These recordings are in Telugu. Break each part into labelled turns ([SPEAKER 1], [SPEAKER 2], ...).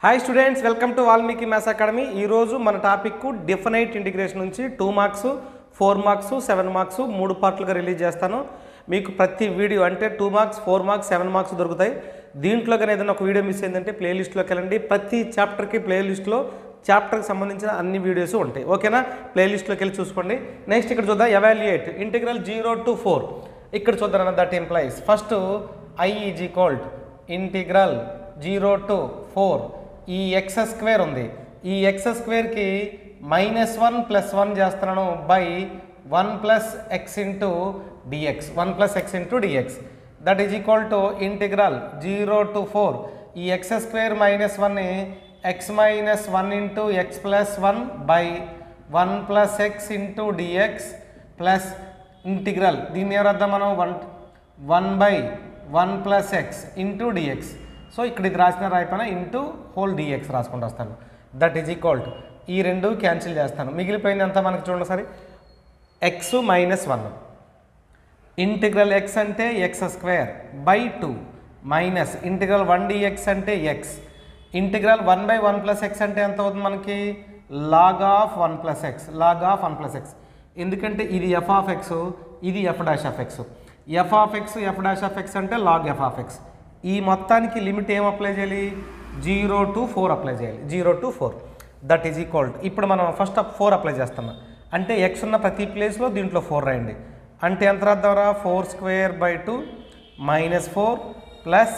[SPEAKER 1] Hi students, welcome to Valmiki maths academy. ఈరోజు మన టాపిక్ డెఫినైట్ ఇంటిగ్రేషన్ నుంచి 2 మార్క్స్ 4 మార్క్స్ 7 మార్క్స్ 3 పార్ట్లుగా రిలీజ్ చేస్తాను. మీకు ప్రతి వీడియో అంటే 2 మార్క్స్ 4 మార్క్స్ 7 మార్క్స్ దొరుకుతాయి. దీంట్లో కానీ ఏదైనా ఒక వీడియో మిస్ అయిందంటే ప్లేలిస్ట్లోకి వెళ్ళండి. ప్రతి చాప్టర్కి ప్లేలిస్ట్లో చాప్టర్కి సంబంధించిన అన్ని వీడియోస్ ఉంటాయి. ఓకేనా, ప్లేలిస్ట్లోకి వెళ్ళి చూసుకోండి. నెక్స్ట్ ఇక్కడ చూద్దాం, ఎవాల్యుయేట్ ఇంటిగ్రల్ 0 to 4. ఇక్కడ చూద్దాం, that implies first I is equal integral 0 to 4. ఈ ఎక్స్ స్క్వేర్ ఉంది, ఈ ఎక్స్ స్క్వేర్కి -1 + 1 చేస్తున్నాను by 1 + x into dx, 1 + x into dx, that is equal to integral 0 to 4. ఈ ఎక్స్ స్క్వేర్ -1ని x - 1 into x + 1 by 1 + x into dx plus integral, దీన్ని ఎవరద్దాం మనం 1/1 + x ఇంటూ డిఎక్స్. సో ఇక్కడ ఇది రాసిన రాయిపోయినా ఇంటూ హోల్ డిఎక్స్ రాసుకుంటూ వస్తాను. దట్ ఈజ్ ఈక్వల్ టు ఈ రెండు క్యాన్సిల్ చేస్తాను, మిగిలిపోయింది అంతా మనకి చూడండి సరే, x - 1 ఇంటిగ్రల్ x అంటే x² by 2 minus integral 1 dx అంటే x, ఇంటిగ్రల్ 1/1 + x అంటే ఎంత అవుతుంది మనకి log of 1 + x, log of 1 + x. ఎందుకంటే ఇది f of x, ఇది f' of x. f of x f' of x అంటే log f of x. ఈ మొత్తానికి లిమిట్ ఏం అప్లై చేయాలి, 0 to 4 అప్లై చేయాలి, 0 to 4. That is equal to ఇప్పుడు మనం ఫస్ట్ 4 అప్లై చేస్తున్నాం అంటే x ఉన్న ప్రతి ప్లేస్లో దీంట్లో 4 రాయండి. అంటే ఎంత రాద్దాంరా, 4² / 2 -4 ప్లస్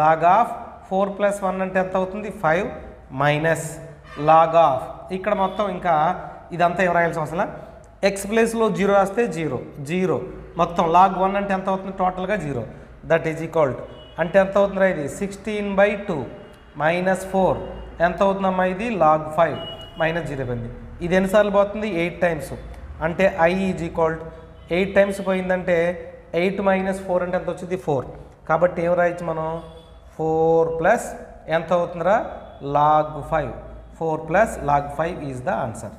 [SPEAKER 1] లాగ్ ఆఫ్ 4 + 1 అంటే ఎంత అవుతుంది 5 మైనస్ లాగ్ ఆఫ్, ఇక్కడ మొత్తం ఇంకా ఇదంతా ఏం రాయాల్సిన అవసరం, x ప్లేస్లో 0 రాస్తే 0 0 మొత్తం లాగ్ 1 అంటే ఎంత అవుతుంది టోటల్గా 0. దట్ ఈజ్ ఈక్వల్ టు అంటే ఎంత అవుతుందిరా, ఇది 16/2 -4 ఎంత అవుతుందమ్మా, ఇది log 5 -0 పోయింది. ఇది ఎన్నిసార్లు పోతుంది, 8 టైమ్స్. అంటే I is equal to 8 times పోయిందంటే 8 - 4 అంటే ఎంత వచ్చింది 4. కాబట్టి ఏం రాయొచ్చు మనం, 4 ప్లస్ ఎంత అవుతుందిరా log 5, 4 + log 5 is the answer,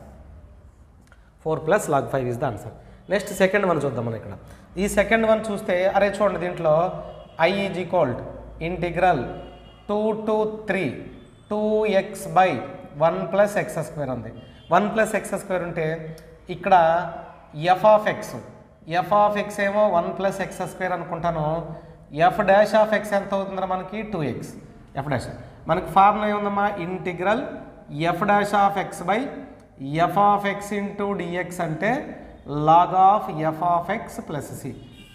[SPEAKER 1] 4 + log 5 is the answer. Next second one చూద్దాం మనం. ఇక్కడ ఈ సెకండ్ వన్ చూస్తే అరే చూడండి, దీంట్లో I is equal to integral 2 to 3 2x/1 + x² ఉంది. 1 + x² ఉంటే ఇక్కడ f of x ఏమో 1 + x² అనుకుంటాను, f' of x ఎంత అవుతుందో మనకి 2x. f' మనకి ఫార్ములా ఏముందమ్మా, integral f' of x/f of x into dx అంటే log of f of x + c,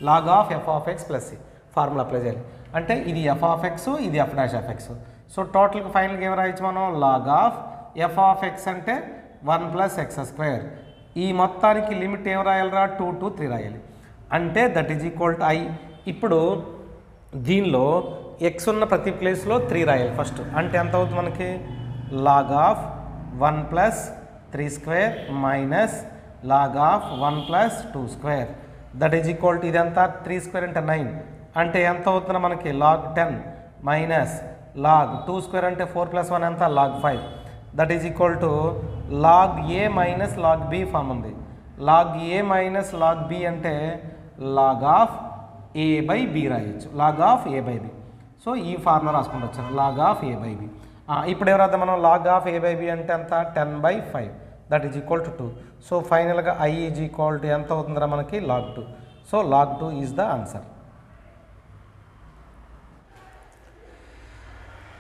[SPEAKER 1] log of f of x + c formula apply చేయాలి. అంటే ఇది f of x, ఇది f' of x. సో టోటల్గా ఫైనల్గా ఏం రాయొచ్చు మనం, log of f of x అంటే 1 + x². ఈ మొత్తానికి లిమిట్ ఏం రాయాలిరా, 2 to 3 రాయాలి. అంటే that is equal to I. ఇప్పుడు దీనిలో x ఉన్న ప్రతి ప్లేస్లో 3 రాయాలి ఫస్ట్. అంటే ఎంత అవుతుంది మనకి, log of 1 + 3² minus log of 1 + 2². That is equal to ఇదంతా 3² అంటే 9 అంటే ఎంత అవుతుందో మనకి log 10 మైనస్ log 2² అంటే 4 + 1 ఎంత log 5. That is equal to log a - log b form ఉంది. log a - log b అంటే log of a/b రాయొచ్చు, log of a/b. సో ఈ ఫార్ములా రాసుకుంటూ వచ్చాను, log of a/b. ఇప్పుడు ఎవరైతే మనం log of a/b అంటే ఎంత 10/5, that is equal to 2. So ఫైనల్గా I ఈజ్ ఈక్వల్ టు ఎంత అవుతుందిరా మనకి log 2. So log 2 is the answer.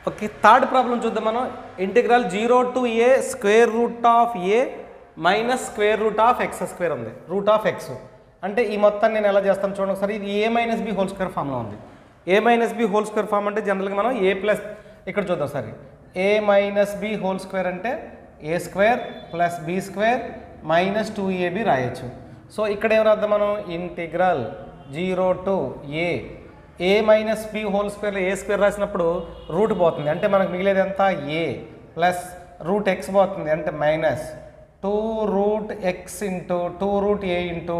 [SPEAKER 1] Okay, third problem చూద్దాం మనం. Integral 0 to a √a minus x² ఉంది, √x. అంటే ఈ మొత్తాన్ని నేను ఎలా చేస్తాను చూడండి ఒకసారి. ఇది a - b హోల్ స్క్వేర్ ఫామ్లో ఉంది. a - b whole square form అంటే జనరల్గా మనం ఇక్కడ చూద్దాం సరే, a - b హోల్ స్క్వేర్ అంటే a² + b² - 2ab రాయొచ్చు. సో ఇక్కడ ఏం రాద్దాం మనం, integral 0 to a - b whole స్క్వేర్లో a² రాసినప్పుడు రూట్ పోతుంది, అంటే మనకు మిగిలేది ఎంత a ప్లస్ √x పోతుంది, అంటే minus 2√x into 2√a into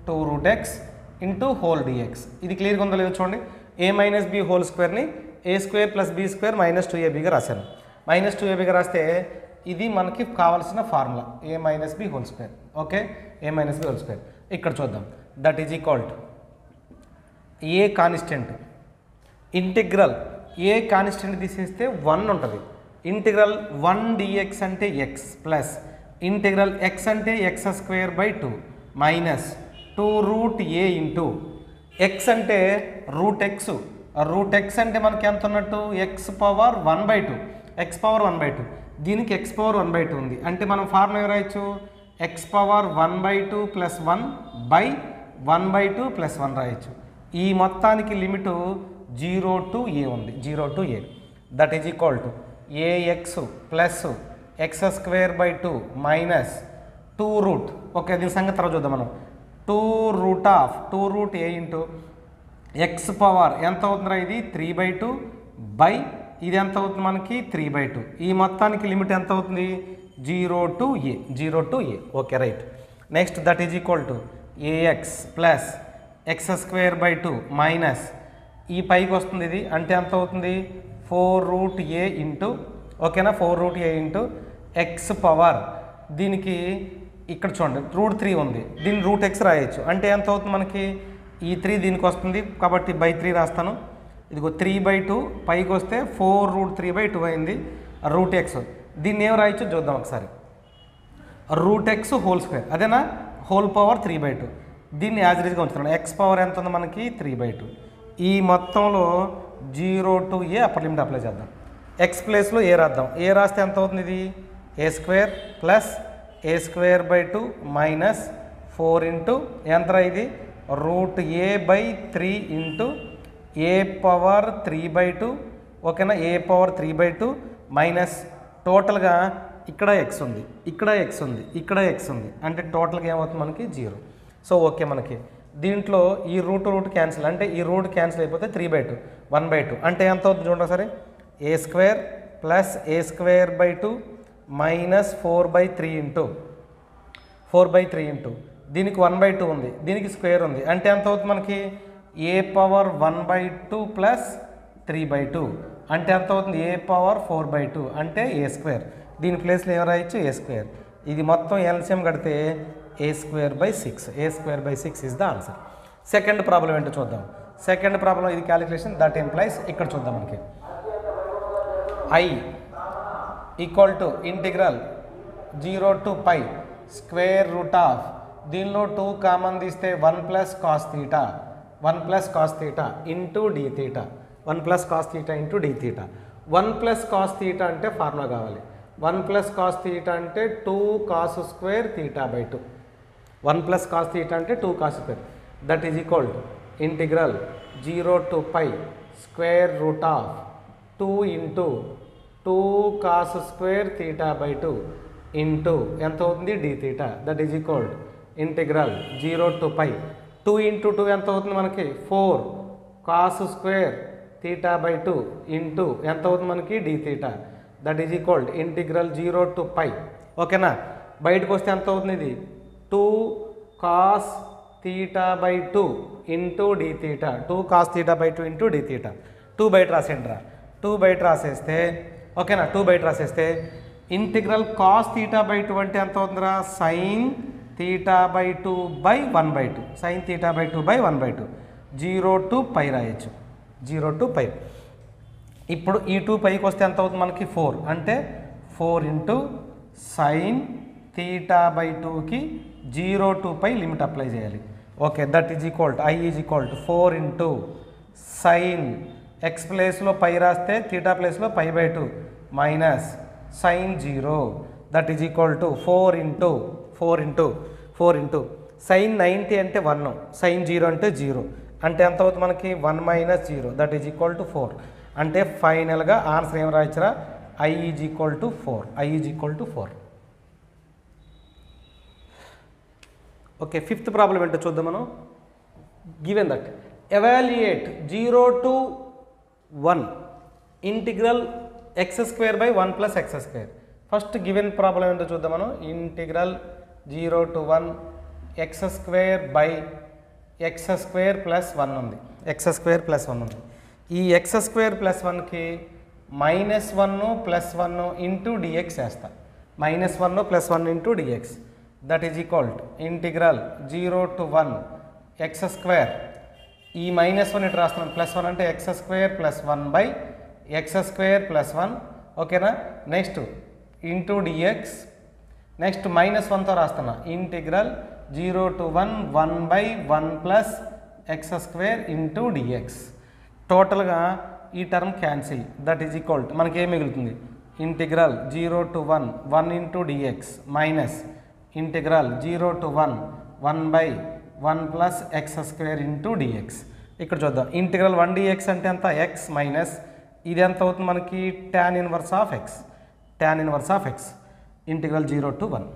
[SPEAKER 1] 2√x into whole dx. ఇది క్లియర్గా ఉందో లేదో చూడండి. a - b హోల్ స్క్వేర్ని a² + b² - 2abగా రాశాను. -2abగా రాస్తే ఇది మనకి కావాల్సిన formula a - b whole square. Okay, a - b whole square. ఇక్కడ చూద్దాం, that is equal to a constant integral a constant తీసేస్తే 1 ఉంటుంది, ఇంటిగ్రల్ 1 dx అంటే ఎక్స్ ప్లస్ ఇంటిగ్రల్ ఎక్స్ అంటే x square by 2 minus 2 root a into x అంటే రూట్ ఎక్స్ అంటే మనకి ఎంత ఉన్నట్టు ఎక్స్ పవర్ 1/2 ఎక్స్ పవర్ 1/2 దీనికి ఎక్స్ పవర్ 1/2 ఉంది అంటే మనం ఫార్ములా ఏం రాయొచ్చు X power 1/2 plus 1 by 1/2 plus 1 రాయొచ్చు. ఈ మొత్తానికి లిమిటు 0 to a ఉంది 0 to a that is equal to ax plus x square by 2 minus 2 root okay దీని సంగతి తర్వాత చూద్దాం మనం 2 root a into x power ఎంత అవుతుందిరా ఇది 3/2 బై ఇది ఎంత అవుతుంది మనకి 3/2 ఈ మొత్తానికి లిమిట్ ఎంత అవుతుంది 0 to a okay right. Next that is equal to ax plus x square by 2 minus ఈ పైకి వస్తుంది ఇది అంటే ఎంత అవుతుంది 4 రూట్ ఏ ఇంటూ ఓకేనా 4 route a into x power దీనికి ఇక్కడ చూడండి రూట్ 3 ఉంది దీన్ని రూట్ ఎక్స్ రాయొచ్చు అంటే ఎంత అవుతుంది మనకి ఈ 3 దీనికి వస్తుంది కాబట్టి బై 3 రాస్తాను ఇదిగో 3/2 పైకి వస్తే 4 రూట్ 3/2 అయింది రూట్ ఎక్స్ దీన్ని ఏం రాయొచ్చు చూద్దాం ఒకసారి రూట్ ఎక్స్ హోల్ స్క్వేర్ అదేనా హోల్ పవర్ 3/2 దీన్ని యాజరీజ్గా ఉంచుతున్నాను ఎక్స్ పవర్ ఎంత ఉంది మనకి 3/2 ఈ మొత్తంలో 0 to a upper limit apply చేద్దాం ఎక్స్ ప్లేస్లో ఏ రాద్దాం ఏ రాస్తే ఎంత అవుతుంది ఇది a square plus a square by 2 minus 4 into ఎంత ఇది root a by 3 into a power 3/2 ఓకేనా ఏ పవర్ 3/2 మైనస్ టోటల్గా ఇక్కడ ఎక్స్ ఉంది ఇక్కడ ఎక్స్ ఉంది ఇక్కడ ఎక్స్ ఉంది అంటే టోటల్గా ఏమవుతుంది మనకి 0 సో ఓకే మనకి దీంట్లో ఈ రూట్ క్యాన్సిల్ అంటే ఈ రూట్ క్యాన్సిల్ అయిపోతే 3/2 1/2 అంటే ఎంత అవుతుంది చూడండి సరే a square plus a square by 2 minus 4/3 into దీనికి 1/2 ఉంది దీనికి స్క్వేర్ ఉంది అంటే ఎంత అవుతుంది మనకి ఏ పవర్ 1/2 ప్లస్ 3/2 అంటే ఎంత అవుతుంది ఏ పవర్ 4/2 అంటే ఏ స్క్వేర్ దీని ప్లేస్లో ఏం రాయొచ్చు ఏ స్క్వేర్ ఇది మొత్తం ఎల్సిఎం కడితే a square by 6 is the answer. Second problem ఏంటో చూద్దాం సెకండ్ ప్రాబ్లం ఇది క్యాలిక్యులేషన్ దట్ ఎంప్లాయిస్ ఇక్కడ చూద్దాం మనకి I equal to integral 0 to pi square root of దీనిలో 2 కామన్ తీస్తే 1 plus cos theta into d theta 1 plus cos theta into d theta 1 plus cos theta అంటే ఫార్ములా కావాలి 1 ప్లస్ కాస్ థీటా అంటే 2 cos square theta by 2 1 plus cos theta అంటే 2 cos square that is equal to integral 0 to pi square root of 2 into 2 cos square theta by 2 into ఎంత అవుతుంది d theta that is equal integral 0 to pi 2 into 2 ఎంత అవుతుంది మనకి 4 cos square theta by 2 into ఎంత అవుతుంది మనకి d theta that is equal integral 0 to pi ఓకేనా బయటకు వస్తే ఎంత అవుతుంది ఇది 2 cos theta by 2 into d theta 2 cos theta by 2 into d theta 2 బయట రాసేయండి రా 2 బయట రాసేస్తే ఓకేనా 2 బయట రాసేస్తే ఇంటిగ్రల్ కాస్ థీటా బై 2 అంటే ఎంత అవుతుందిరా sine theta by 2 by 1/2 sine theta by 2 by 1/2 0 to pi రాయొచ్చు 0 to పై ఇప్పుడు ఈ 2 పైకి వస్తే ఎంత అవుతుంది మనకి 4 అంటే 4 ఇంటూ సైన్ థీటా బై 2కి 0 to పై లిమిట్ అప్లై చేయాలి okay that is equal to I is equal to 4 into sine x ప్లేస్లో పై రాస్తే థీటా ప్లేస్లో pi by 2 minus sine 0 that is equal to 4 into sine 90 అంటే 1 సైన్ 0 అంటే 0 అంటే ఎంత అవుతుంది మనకి 1 minus 0 that is equal to 4 అంటే ఫైనల్గా ఆన్సర్ ఏం రాయొచ్చురా I is equal to 4 okay fifth problem ఏంటో చూద్దాం మనం given that evaluate 0 to 1 integral x square by 1 plus x square first given problem ఏంటో చూద్దాం మనం integral 0 to 1 x square by x square plus 1 ఉంది ఎక్స్ స్క్వేర్ ప్లస్ 1 ఉంది ఈ ఎక్స్ స్క్వేర్ ప్లస్ 1కి -1 ప్లస్ 1 ఇంటూ డిఎక్స్ వేస్తా -1 plus 1 into dx that is equal to integral 0 to 1 x square ఈ -1 ఇటు రాస్తున్నాను +1 అంటే ఎక్స్ స్క్వేర్ ప్లస్ 1 బై ఎక్స్ స్క్వేర్ ప్లస్ 1 ఓకేనా. నెక్స్ట్ ఇంటూ డిఎక్స్, నెక్స్ట్ -1తో రాస్తున్నా integral 0 to 1 1/1 plus x² into dx. టోటల్గా ఈ term cancel, that is equal to మనకి ఏం మిగులుతుంది, integral 0 to 1 1 into dx minus integral 0 to 1 1/1 plus x² into dx. ఇక్కడ చూద్దాం, ఇంటిగ్రల్ 1 dx అంటే ఎంత, x మైనస్ ఇది ఎంత అవుతుంది మనకి tan inverse of x, tan inverse of x integral 0 to 1,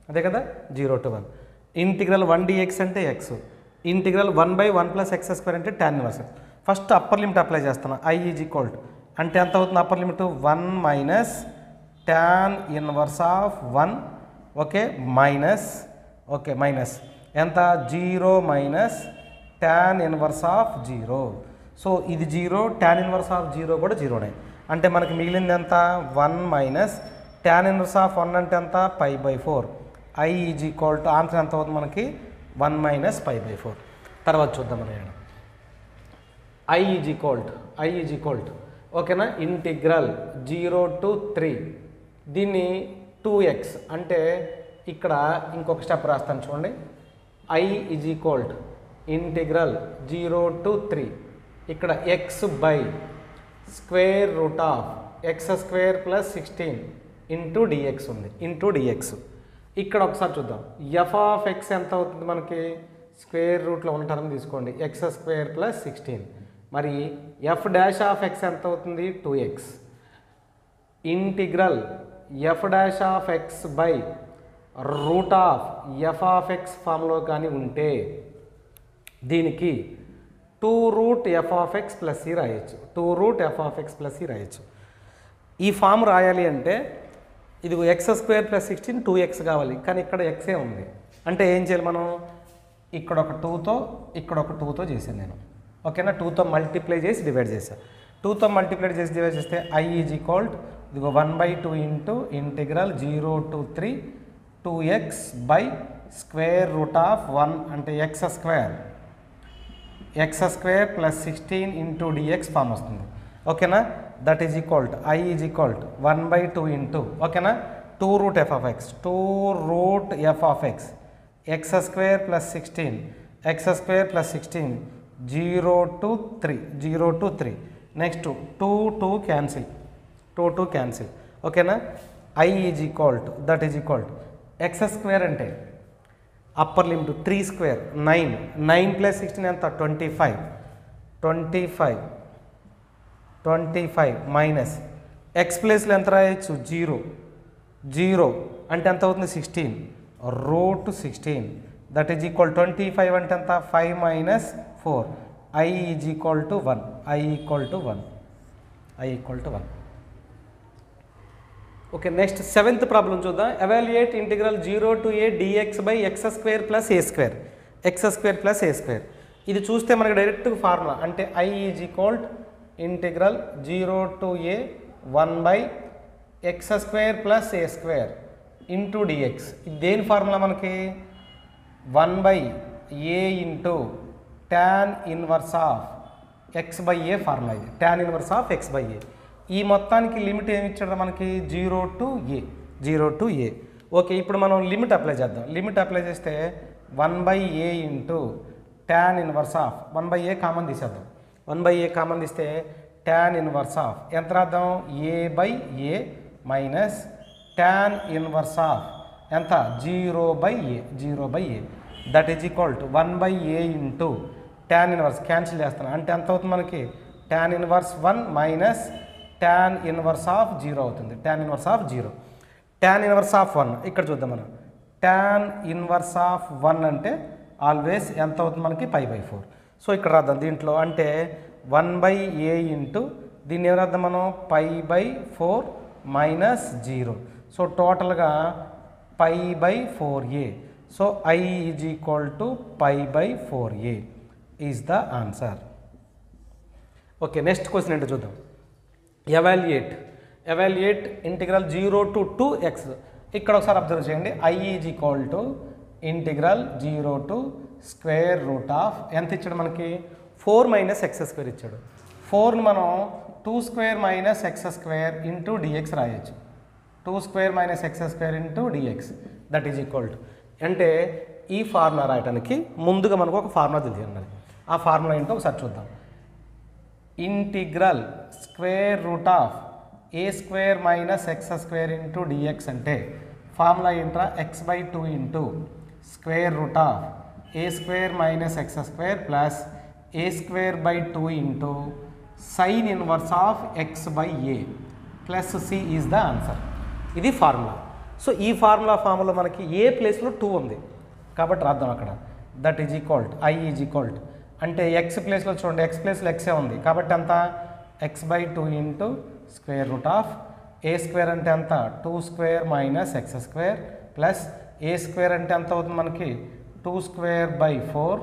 [SPEAKER 1] అదే కదా 0 to 1. ఇంటిగ్రల్ 1 dx అంటే x, ఇంటిగ్రల్ 1/1 ప్లస్ x² అంటే tan inverse. First upper limit apply చేస్తాను, i ఈజ్ ఈక్వల్ టు అంటే ఎంత అవుతుంది upper limit 1 minus tan inverse of 1, okay minus, okay minus ఎంత 0 minus tan inverse of 0. So ఇది 0, tan ఇన్వర్స్ ఆఫ్ 0 కూడా 0నే, అంటే మనకి మిగిలింది ఎంత 1 మైనస్ tan ఇన్వర్స్ ఆఫ్ 1 అంటే ఎంత π/4. i is equal to answer ఎంత అవుతుంది మనకి 1 మైనస్ π/4. తర్వాత చూద్దాం మనం i ఈజ్ ఈక్వల్ టు ఓకేనా ఇంటిగ్రల్ 0 to 3 దీన్ని 2x అంటే ఇక్కడ ఇంకొక స్టెప్ రాస్తాను చూడండి, i is equal to integral 0 to 3 ఇక్కడ x by square root of x² plus 16 into dx ఉంది, ఇంటూ డిఎక్స్. ఇక్కడ ఒకసారి చూద్దాం, ఎఫ్ ఆఫ్ ఎక్స్ ఎంత అవుతుంది మనకి, స్క్వేర్ రూట్లో ఉన్న టర్మ్ తీసుకోండి x² ప్లస్ 16, మరి ఎఫ్ డాష్ ఆఫ్ ఎక్స్ ఎంత అవుతుంది 2x. Integral F dash of X by root of F of X ఫామ్లో కానీ ఉంటే దీనికి 2√f(x) ప్లస్ c రాయొచ్చు, 2√f(x) రాయొచ్చు. ఈ ఫామ్ రాయాలి అంటే ఇది x² ప్లస్ 16 2x కావాలి, కానీ ఇక్కడ xే ఉంది అంటే ఏం చేయాలి మనం, ఇక్కడ ఒక 2తో ఇక్కడ ఒక 2తో చేశాను నేను, ఓకేనా. 2తో మల్టిప్లై చేసి డివైడ్ చేశాను, 2తో మల్టిప్లై చేసి డివైడ్ చేస్తే i ఈజ్ ఈక్వల్ ఇదిగో 1/2 into integral 0 to 3 2x by square root of 1 అంటే x² plus 16 into dx form వస్తుంది, ఓకేనా. That is equal to i is equal to 1/2 into ఓకేనా 2√f(x), 2√f(x), x² plus 16 x² plus 16 0 to 3 next 2 cancel, 2 cancel, ఓకేనా. i is equal to that is equal to x² అంటే అప్పర్ లిమిట్ 3² 9 ప్లస్ 16 ఎంత 25 మైనస్ ఎక్స్ ప్లేస్లో ఎంత రాయొచ్చు 0 అంటే ఎంత అవుతుంది 16√16 దట్ ఈజ్ ఈక్వల్ 25 అంటే ఎంత 5 minus 4 i is equal to 1. Okay next 7th problem చూద్దాం. Evaluate integral 0 to a dx by x² plus a². ఇది చూస్తే మనకి డైరెక్ట్ ఫార్ములా అంటే i is equal integral 0 to a 1/x² plus a² into dx. ఇది దేని ఫార్ములా మనకి 1/a into tan inverse of x/a formula, ఇది tan ఇన్వర్స్ ఆఫ్ x/a. ఈ మొత్తానికి లిమిట్ ఏమి ఇచ్చాడు మనకి 0 to a. ఓకే ఇప్పుడు మనం లిమిట్ అప్లై చేద్దాం, లిమిట్ అప్లై చేస్తే 1/a into tan inverse of 1/a common తీసేద్దాం, 1/a కామన్ తీస్తే tan ఇన్వర్స్ ఆఫ్ ఎంత రాద్దాం a/a minus tan inverse of ఎంత 0/a that is equal to 1/a into tan inverse cancel చేస్తాను అంటే ఎంత అవుతుంది మనకి tan inverse 1 minus tan inverse of 0 అవుతుంది, tan inverse of 0. tan inverse of 1 ఇక్కడ చూద్దాం మనం, tan ఇన్వర్స్ ఆఫ్ 1 అంటే ఆల్వేస్ ఎంత అవుతుంది మనకి π/4. సో ఇక్కడ రాద్దాం దీంట్లో అంటే 1/a ఇంటూ దీన్ని ఏం రాద్దాం మనం π/4 మైనస్ 0. సో టోటల్గా π/4a. So i is equal to π/4a is the answer. Okay next question ఏంటో చూద్దాం. Evaluate integral 0 to 2x. ఇక్కడ ఒకసారి అబ్జర్వ్ చేయండి, i is equal to integral 0 to square root of ఎంత ఇచ్చాడు మనకి 4 మైనస్ x² ఇచ్చాడు. 4ని మనం 2 square minus x square into dx రాయొచ్చు. 2 square minus x square into dx that is equal to, అంటే ఈ ఫార్ములా రాయడానికి ముందుగా మనకు ఒక ఫార్ములా తెలియాలి. ఆ ఫార్ములా ఏంటో ఒకసారి చూద్దాం. Integral square root of a square minus x square into dx అంటే ఫార్ములా ఏంట్రా, x/2 into square root of a square minus x square plus a square by 2 into sine inverse of x/a plus C is the answer. ఇది ఫార్ములా. సో ఈ ఫార్ములా మనకి ఏ ప్లేస్లో 2 ఉంది కాబట్టి రాద్దాం అక్కడ. That is equal to I is equal to, అంటే ఎక్స్ ప్లేస్లో చూడండి, ఎక్స్ ప్లేస్లో ఎక్సే ఉంది కాబట్టి అంత x/2 into square root of a square అంటే అంత 2 square minus x square plus a square అంటే ఎంత అవుతుంది మనకి 2 square by 4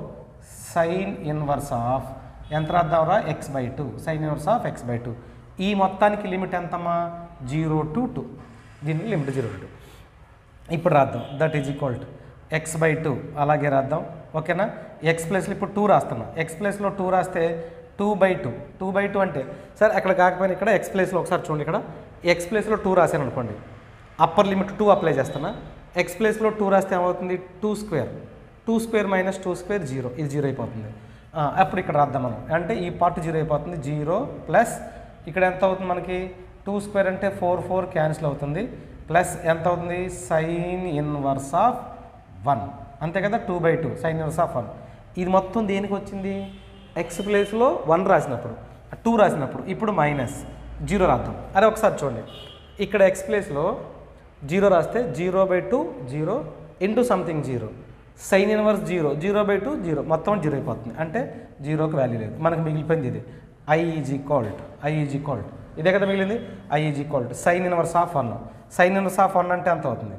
[SPEAKER 1] sine inverse of ఎంత రాద్దాంరా x/2 sign inverse of x/2. ఈ మొత్తానికి లిమిట్ ఎంతమ్మా 0 to 2, దీనికి లిమిట్ 0 to 2. ఇప్పుడు రాద్దాం. That is equal to x/2 అలాగే రాద్దాం. ఓకేనా, ఎక్స్ ప్లేస్లో ఇప్పుడు 2 రాస్తున్నాం. ఎక్స్ ప్లేస్లో 2 రాస్తే 2/2 అంటే సార్ అక్కడ కాకపోయినా ఇక్కడ ఎక్స్ ప్లేస్లో ఒకసారి చూడండి, ఇక్కడ ఎక్స్ ప్లేస్లో 2 రాశాను అనుకోండి, అప్పర్ లిమిట్ 2 అప్లై చేస్తున్నా. ఎక్స్ ప్లేస్లో 2 రాస్తే ఏమవుతుంది 2 స్క్వేర్ మైనస్ 2 స్క్వేర్ 0, ఇది 0 అయిపోతుంది. అప్పుడు ఇక్కడ రాద్దాం మనం, అంటే ఈ పార్ట్ 0 అయిపోతుంది. 0 ప్లస్ ఇక్కడ ఎంత అవుతుంది మనకి 2 స్క్వేర్ అంటే 4 క్యాన్సిల్ అవుతుంది, ప్లస్ ఎంత అవుతుంది సైన్ ఇన్వర్స్ ఆఫ్ 1 అంతే కదా, 2/2 సైన్ ఇన్వర్స్ ఆఫ్ 1. ఇది మొత్తం దేనికి వచ్చింది, ఎక్స్ ప్లేస్లో 1 రాసినప్పుడు 2 రాసినప్పుడు ఇప్పుడు మైనస్ 0 రాద్దాం. అరే ఒకసారి చూడండి, ఇక్కడ ఎక్స్ ప్లేస్లో 0 రాస్తే 0/2 0 ఇంటూ సంథింగ్ 0 సైన్ ఇన్వర్స్ 0/2 0 మొత్తం 0 అయిపోతుంది, అంటే 0కి వాల్యూ లేదు. మనకు మిగిలిపోయింది ఇది I ఈజ్ ఈక్వల్ టు ఇదే కదా మిగిలింది. I is equal to sine inverse of 1. Sine inverse of 1 అంటే ఎంత అవుతుంది,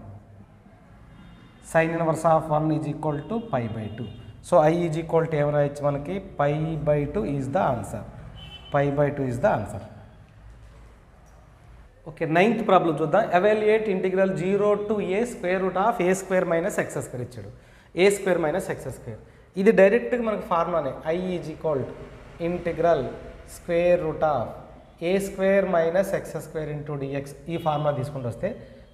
[SPEAKER 1] sine inverse of 1 is equal to π/2. So I is equal to ఏమైనా ఇచ్చి మనకి π/2 is the answer. π/2 is the answer. Okay, 9th problem చూద్దాం. Evaluate integral 0 to a square root of a square minus x square ఇచ్చాడు. A square minus x square ఇది డైరెక్ట్గా మనకు ఫార్ములానే. I is equal to integral square root of a square minus x square into dx. ఈ ఫార్ములా తీసుకుంటూ వస్తే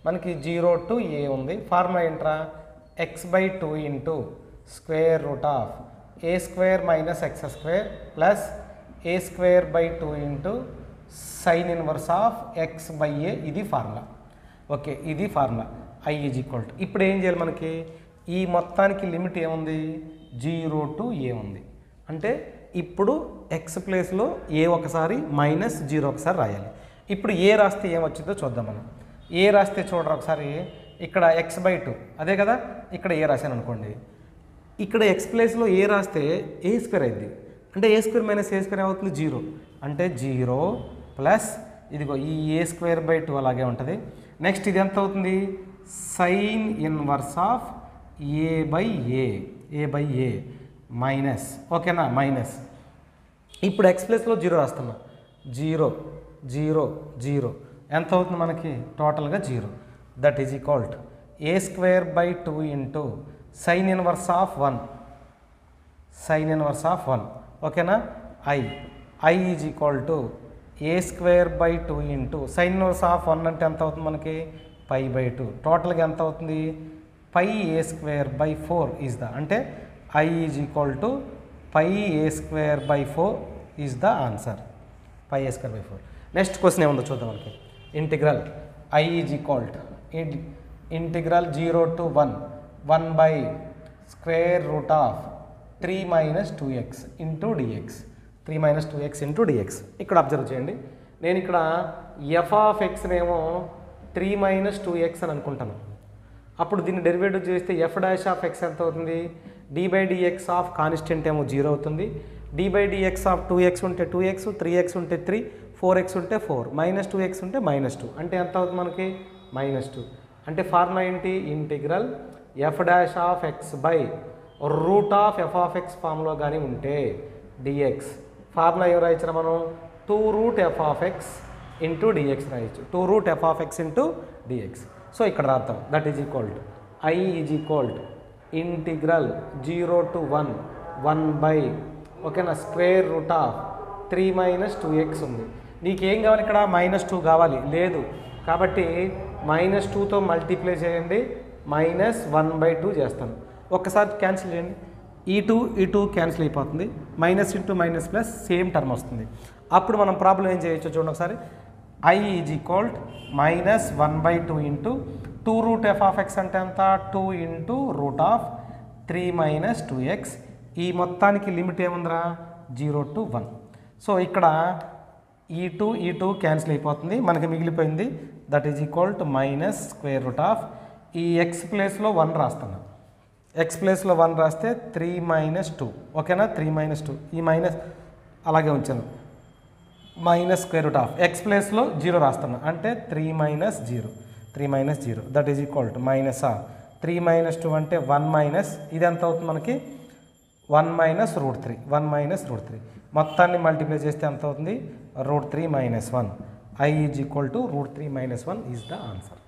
[SPEAKER 1] మనకి 0 to a ఉంది. ఫార్ములా ఏంట్రా x/2 into square root of a square minus x square plus a square by 2 into sine inverse of x/a. ఇది ఫార్ములా. ఓకే, ఇది formula. I is equal to ఇప్పుడు ఏం చేయాలి, మనకి ఈ మొత్తానికి లిమిట్ ఏముంది 0 to a ఉంది. అంటే ఇప్పుడు ఎక్స్ ప్లేస్లో ఏ ఒకసారి మైనస్ 0 ఒకసారి రాయాలి. ఇప్పుడు ఏ రాస్తే ఏమొచ్చిందో చూద్దాం మనం. ఏ రాస్తే చూడరు ఒకసారి, ఇక్కడ x/2 అదే కదా, ఇక్కడ ఏ రాశాను అనుకోండి, ఇక్కడ ఎక్స్ ప్లేస్లో ఏ రాస్తే ఏ స్క్వేర్ అయింది, అంటే ఏ స్క్వేర్ మైనస్ ఏ స్క్వేర్ ఏమవుతుంది 0, అంటే 0 ప్లస్ ఇదిగో ఈ ఏ స్క్వేర్ బై 2 అలాగే ఉంటుంది. నెక్స్ట్ ఇది ఎంత అవుతుంది sine inverse of a/a minus, ఓకేనా, మైనస్. ఇప్పుడు ఎక్స్ ప్లేస్లో 0 రాస్తున్నా, 0 ఎంత అవుతుంది మనకి టోటల్గా 0. That is equal to a square by 2 into sine inverse of 1, ఓకేనా. I is equal to a square by 2 into sine inverse of 1 అంటే ఎంత అవుతుంది మనకి π/2. టోటల్గా ఎంత అవుతుంది πa square by 4 is the, అంటే I is equal to πa square by 4 is the answer. πa square by 4. Next question ఏముందో చూద్దాం మనకి. Integral I is equal to integral 0 to 1 by square root of 3 - 2x into dx. 3 - 2x into dx. ఇక్కడ అబ్జర్వ్ చేయండి, నేను ఇక్కడ f(x)నేమో 3 - 2x అని అనుకుంటాను. అప్పుడు దీన్ని డెరివేటివ్ చేస్తే f'(x) ఎంత అవుతుంది, d/dx ఆఫ్ కాన్స్టెంట్ ఏమో 0 అవుతుంది, d/dx ఆఫ్ 2x ఉంటే 2x, 3x ఉంటే 3, 4x ఉంటే 4, -2x ఉంటే -2, అంటే ఎంత అవుతుంది మనకి -2. అంటే ఫార్ములా ఏంటి, integral f'(x) by root of f(x) formula కానీ ఉంటే dx. ఫార్ములా ఏం రాయొచ్చు మనం 2√f(x) ఇంటూ డిఎక్స్ రాయొచ్చు. 2√f(x) into dx. సో ఇక్కడ రాద్దాం. That is equal to I is equal to integral 0 to 1 by, ఓకేనా, స్క్వేర్ రూట్ ఆఫ్ 3 - 2x ఉంది. నీకేం కావాలి ఇక్కడ -2 కావాలి లేదు కాబట్టి -2తో మల్టిప్లై చేయండి -1/2 చేస్తాను. ఒక్కసారి క్యాన్సిల్ చేయండి. ఈ టూ క్యాన్సిల్ అయిపోతుంది. Minus into minus plus same term వస్తుంది. అప్పుడు మనం ప్రాబ్లం ఏం చేయొచ్చో చూడండి ఒకసారి. I is equal -1/2 into 2√f(x) అంటే ఎంత 2 ఇంటూ √3 - 2x. ఈ మొత్తానికి లిమిట్ ఏముందిరా 0 to 1. సో ఇక్కడ ఈ టూ క్యాన్సిల్ అయిపోతుంది. మనకి మిగిలిపోయింది దట్ ఈజ్ ఈక్వల్ టు -√. ఈ x ప్లేస్లో 1 రాస్తున్నాను. x ప్లేస్లో 1 రాస్తే 3 - 2 ఓకేనా. 3 - 2 ఈ మైనస్ అలాగే ఉంచాను. -√. x ప్లేస్లో 0 రాస్తున్నా అంటే 3 - 0 దట్ ఈజ్ ఈక్వల్ టు -3 - 2 అంటే 1 ఇది ఎంత అవుతుంది మనకి 1 - √3 మొత్తాన్ని మల్టిప్లై చేస్తే ఎంత అవుతుంది √3 - 1. I is equal to √3 - 1 is the answer.